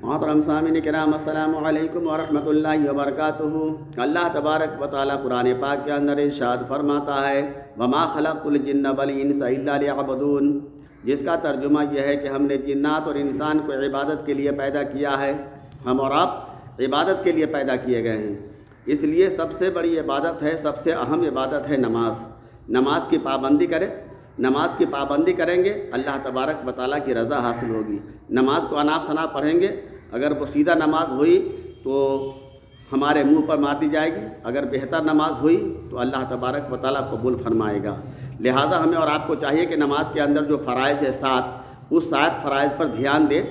محترم سامعین کرام، السلام علیکم ورحمۃ اللہ وبرکاتہ۔ اللہ تبارک و تعالیٰ قرآن پاک کے اندر ارشاد فرماتا ہے وما خلقت الجن والانس الا لیعبدون، جس کا ترجمہ یہ ہے کہ ہم نے جنات اور انسان کو عبادت کے لیے پیدا کیا ہے۔ ہم اور آپ عبادت کے لیے پیدا کیے گئے ہیں، اس لیے سب سے بڑی عبادت ہے، سب سے اہم عبادت ہے نماز۔ نماز کی پابندی کریں، نماز کی پابندی کریں گے اللہ تبارک و تعالیٰ کی رضا حاصل ہوگی۔ نماز کو اناپ شناپ پڑھیں گے، اگر وہ سیدھا نماز ہوئی تو ہمارے منہ پر مار دی جائے گی، اگر بہتر نماز ہوئی تو اللہ تبارک و تعالیٰ قبول فرمائے گا۔ لہٰذا ہمیں اور آپ کو چاہیے کہ نماز کے اندر جو فرائض ہے 7، اس 7 فرائض پر دھیان دیں۔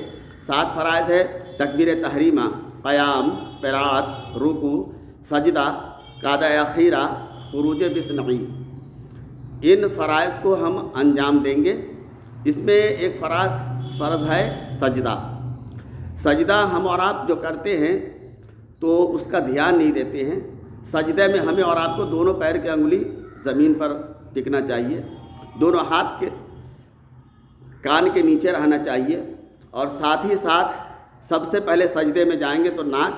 7 فرائض ہے تکبیر تحریمہ، قیام، قرات، رکوع، سجدہ، قعدہ اخیرہ، خروج بسمعی۔ ان فرائض کو ہم انجام دیں گے۔ اس میں ایک فرض ہے سجدہ۔ سجدہ ہم اور آپ جو کرتے ہیں تو اس کا دھیان نہیں دیتے ہیں۔ سجدے میں ہمیں اور آپ کو دونوں پیر کی انگلی زمین پر ٹکنا چاہیے، دونوں ہاتھ کے کان کے نیچے رہنا چاہیے، اور ساتھ ہی ساتھ سب سے پہلے سجدے میں جائیں گے تو ناک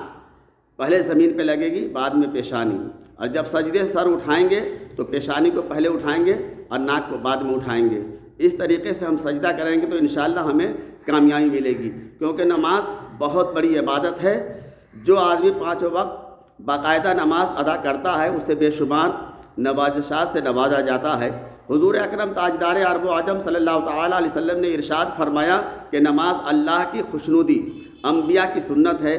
پہلے زمین پہ لگے گی، بعد میں پیشانی، اور جب سجدے سے سر اٹھائیں گے تو پیشانی کو پہلے اٹھائیں گے اور ناک کو بعد میں اٹھائیں گے۔ اس طریقے سے ہم سجدہ کریں گے تو انشاءاللہ ہمیں کامیابی ملے گی، کیونکہ نماز بہت بڑی عبادت ہے۔ جو آدمی 5 وقت باقاعدہ نماز ادا کرتا ہے اسے بے شمار نوازشات سے نوازا جاتا ہے۔ حضور اکرم تاجدار عرب و عجم صلی اللہ تعالیٰ علیہ وسلم نے ارشاد فرمایا کہ نماز اللہ کی خوشنودی، انبیاء کی سنت ہے،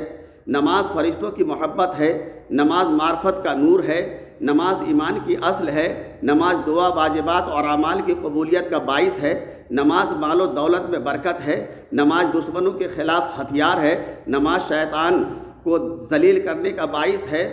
نماز فرشتوں کی محبت ہے، نماز معرفت کا نور ہے، نماز ایمان کی اصل ہے، نماز دعا، واجبات اور اعمال کی قبولیت کا باعث ہے، نماز مال و دولت میں برکت ہے، نماز دشمنوں کے خلاف ہتھیار ہے، نماز شیطان کو ذلیل کرنے کا باعث ہے،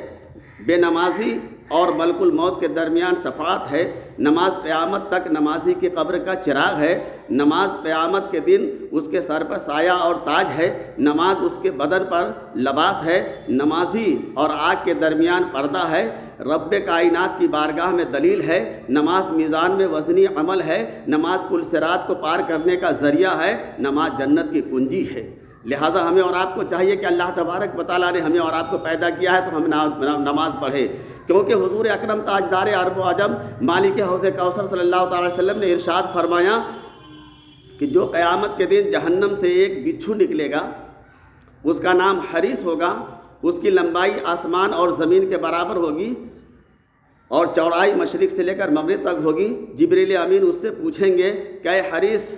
بے نمازی اور ملک الموت کے درمیان شفاعت ہے، نماز قیامت تک نمازی کی قبر کا چراغ ہے، نماز قیامت کے دن اس کے سر پر سایہ اور تاج ہے، نماز اس کے بدن پر لباس ہے، نمازی اور آگ کے درمیان پردہ ہے، رب کائنات کی بارگاہ میں دلیل ہے، نماز میزان میں وزنی عمل ہے، نماز پل صراط کو پار کرنے کا ذریعہ ہے، نماز جنت کی کنجی ہے۔ لہٰذا ہمیں اور آپ کو چاہیے کہ اللہ تبارک و تعالیٰ نے ہمیں اور آپ کو پیدا کیا ہے تو ہم نماز پڑھیں، کیونکہ حضور اکرم تاجدار عرب و عجم مالک حوض کوثر صلی اللہ تعالی وسلم نے ارشاد فرمایا کہ جو قیامت کے دن جہنم سے ایک بچھو نکلے گا، اس کا نام حریص ہوگا، اس کی لمبائی آسمان اور زمین کے برابر ہوگی اور چوڑائی مشرق سے لے کر مغرب تک ہوگی۔ جبریل امین اس سے پوچھیں گے کہ اے حریص،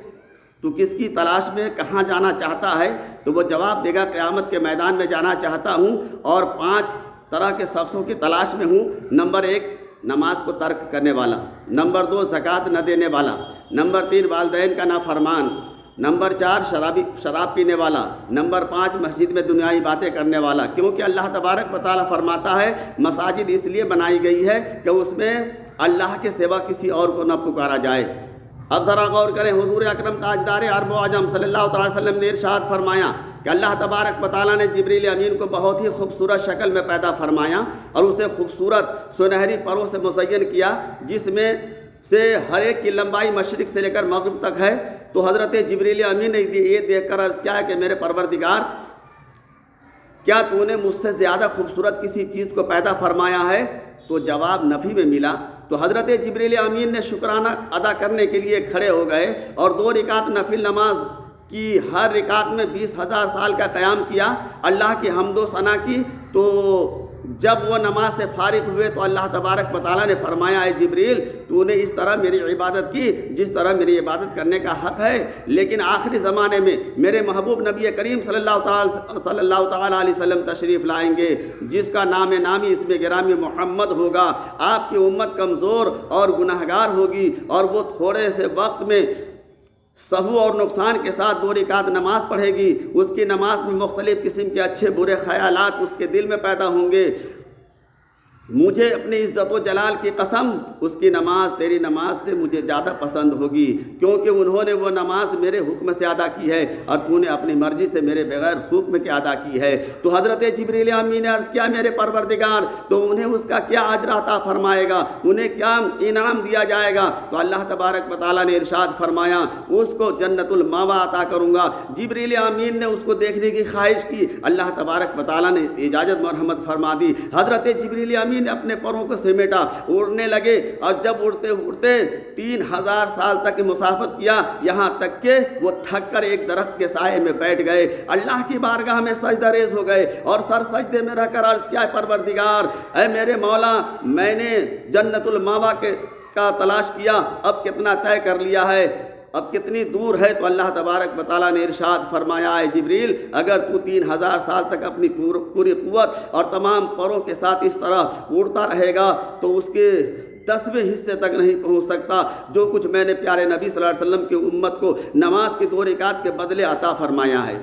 تو کس کی تلاش میں کہاں جانا چاہتا ہے؟ تو وہ جواب دے گا قیامت کے میدان میں جانا چاہتا ہوں اور 5 طرح کے شخصوں کی تلاش میں ہوں۔ نمبر 1 نماز کو ترک کرنے والا، نمبر 2 زکوٰۃ نہ دینے والا، نمبر 3 والدین کا نافرمان، نمبر 4 شراب پینے والا، نمبر 5 مسجد میں دنیائی باتیں کرنے والا۔ کیونکہ اللہ تبارک و تعالیٰ فرماتا ہے مساجد اس لیے بنائی گئی ہے کہ اس میں اللہ کے سوا کسی اور کو نہ پکارا جائے۔ اب ذرا غور کریں، حضور اکرم تاجدار عرب و عجم صلی اللہ تعالی وسلم نے ارشاد فرمایا کہ اللہ تبارک و تعالیٰ نے جبریل امین کو بہت ہی خوبصورت شکل میں پیدا فرمایا اور اسے خوبصورت سنہری پروں سے مزین کیا، جس میں سے ہر ایک کی لمبائی مشرق سے لے کر مغرب تک ہے۔ تو حضرت جبریل امین نے یہ دیکھ کر عرض کیا کہ میرے پروردگار، کیا تو نے مجھ سے زیادہ خوبصورت کسی چیز کو پیدا فرمایا ہے؟ تو جواب نفی میں ملا۔ تو حضرت جبریل امین نے شکرانہ ادا کرنے کے لیے کھڑے ہو گئے اور 2 رکعت نفل نماز کی، ہر رکعت میں 20,000 سال کا قیام کیا، اللہ کی حمد و ثنا کی۔ تو جب وہ نماز سے فارغ ہوئے تو اللہ تبارک و تعالیٰ نے فرمایا اے جبریل، تو نے اس طرح میری عبادت کی جس طرح میری عبادت کرنے کا حق ہے، لیکن آخری زمانے میں میرے محبوب نبی کریم صلی اللہ تعالیٰ علیہ وسلم تشریف لائیں گے، جس کا نام نامی اس میں گرامی محمد ہوگا۔ آپ کی امت کمزور اور گناہگار ہوگی اور وہ تھوڑے سے وقت میں سہو اور نقصان کے ساتھ 2 رکعت نماز پڑھے گی۔ اس کی نماز میں مختلف قسم کے اچھے برے خیالات اس کے دل میں پیدا ہوں گے، مجھے اپنی عزت و جلال کی قسم اس کی نماز تیری نماز سے مجھے زیادہ پسند ہوگی، کیونکہ انہوں نے وہ نماز میرے حکم سے ادا کی ہے اور تو نے اپنی مرضی سے میرے بغیر حکم کے ادا کی ہے۔ تو حضرت جبریل امین نے عرض کیا میرے پروردگار تو انہیں اس کا کیا اجر عطا فرمائے گا، انہیں کیا انعام دیا جائے گا؟ تو اللہ تبارک و تعالیٰ نے ارشاد فرمایا اس کو جنت المأویٰ عطا کروں گا۔ جبریل امین نے اس کو دیکھنے کی خواہش کی، اللہ تبارک و تعالیٰ نے اجازت مرحمت فرما دی۔ حضرت جبریل امین نے اپنے پروں کو سمیٹا، اڑنے لگے، اور جب اڑتے اڑتے 3000 سال تک مسافت کیا، یہاں تک کہ وہ تھک کر ایک درخت کے سائے میں بیٹھ گئے، اللہ کی بارگاہ میں سجدہ ریز ہو گئے اور سر سجدے میں رہ کر عرض کیا پروردگار اے میرے مولا، میں نے جنت المأویٰ کا تلاش کیا، اب کتنا طے کر لیا ہے، اب کتنی دور ہے؟ تو اللہ تبارک و تعالیٰ نے ارشاد فرمایا اے جبریل اگر تو 3000 سال تک اپنی پوری قوت اور تمام پروں کے ساتھ اس طرح اڑتا رہے گا تو اس کے 10ویں حصے تک نہیں پہنچ سکتا جو کچھ میں نے پیارے نبی صلی اللہ علیہ وسلم کی امت کو نماز کی 2 رکعت کے بدلے عطا فرمایا ہے۔